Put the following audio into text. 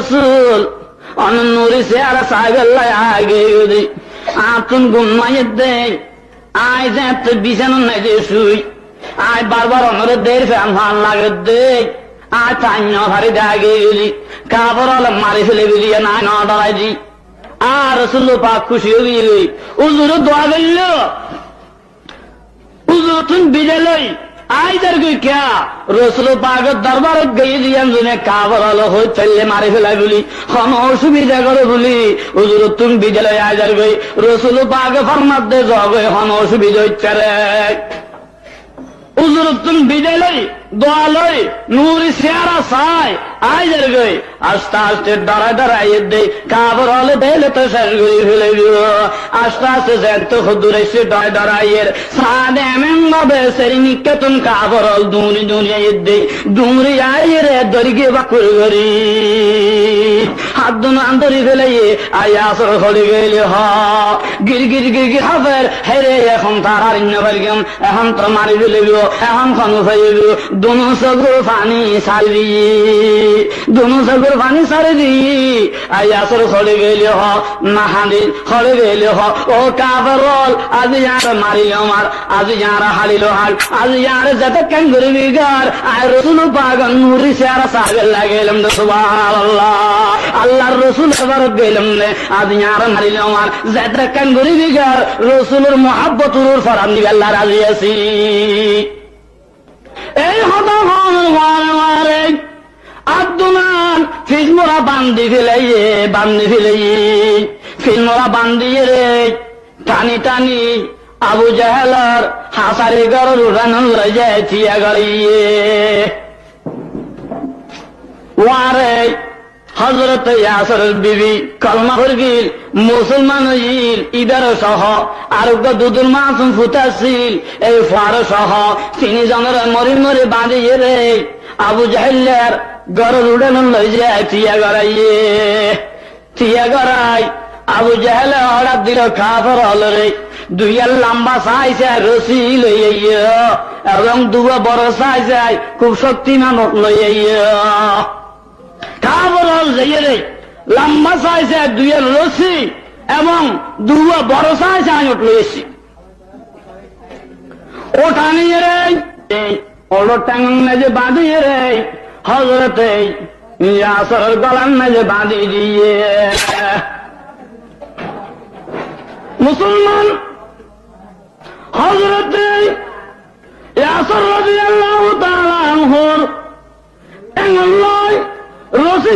রসুল অনুরি সে আর সাহেবেল্লাহ আগে গেলি আতুন ঘুমাইয়ে দেয় আয় যে বিছানো নাই যে শুই আয় বারবার অনরে দের ফ্যান ফান লাগে দেয় আয় চান্য ভারি আগে গেলি কাপড় মারি ফেলে বেরিয়ে না ডরাই দি আর রসুল পাক খুশি হয়ে গেলি উজুর দোয়া গেল উজুর তুমি বিজয় লই আইদার গই ক্যা রসুল পাকের দরবারে গিয়ে দিয়ান জনে কাবর হলো হই ফেললে মারি ফেলাই বলি কোন অসুবিধা করে বলি হুজুর তুমি বিজয় আইদার গই রসুল পাকে ফরমাত দে জগে কোন অসুবিধা হচ্ছে রে হুজুর তুমি বিজয় লই দোয়া লই নূর সিয়ারা সাই আইদার গই আস্তে আস্তে দাঁড়ায় দাঁড়াইয়ে দে কাবর হলে বেলে তো শেষ করে ফেলে দিও আস্তে আস্তে যেত দূরে সে দাঁড়াইয়ের সাদে এমন ভাবে সেরি নিকেতন কাবর হল দুনি দুনিয়ায় দে দুমরি আইয়ে রে দরিগে বাকুর গরি হাত দুন আন্তরি ফেলে আই আসর খড়ি গেলে হ গির গির গির গির হাফের হেরে এখন তার আর ইন্নবারিগম এখন তো মারি ফেলে এখন খানু ফাইল দুনো সগর পানি সারি দুনো সগর পানি সারি দি আই আসর খড়ি গেলে হ নাহানি খড়ি গেলে হ ও কাবরল আজ ইয়ার মারিল মার আজ ইয়ার হারিল হাল আজ ইয়ার যত কেন গরিবি গার আয় রসুল পাগল নুরি সারা সাগর লাগেলাম তো সুবহানাল্লাহ আল্লাহর রসুল এবার গেলাম নে আজ ইয়ার মারিল মার যত কেন গরিবি গার রসুলের মুহাব্বতুর ফরাম দি আল্লাহ রাজি আছি এই হতা মারে আব্দুমান ফিসমোরা বান্দি ফেলাই ফিসমোরা বান্দিয়ে রে টানি টানি আবু জাহেলার হাসারি গড় উড়ানো যায় থিয়া গড়িয়ে ওয়ারে হযরত ইয়াসর বিবি কলমা পড়গিল মুসলমান হইল ইদার সহ আরোগ্য দুদুর মাসুম ফুটাছিল এই ফার সহ তিনি জনের মরি মরি বাঁধিয়ে রে আবু জাহেলের গড় উড়ানো লই যায় থিয়া গড়াইয়ে থিয়া গড়াই আবু জাহেলে হঠাৎ দিল কাফর হল রে দুইয়ার লম্বা সাইছে রশি লইয়া এবং দুয়া বড় সাইছে খুব শক্তিমান লইয়া কাফর হল যাইয়ে রে লম্বা সাইছে দুইয়ার রশি এবং দুয়া বড় সাইছে আইট লইছি ওটা নিয়ে রে ওলো টাঙ্গ মেজে বাঁধিয়ে রে হজরতে ইয়াসরের গলার মেজে বাঁধি দিয়ে মুসলমান হযরতে ইয়াসর রাদিয়াল্লাহু তাআলা আনহুর এঙ্গল রশি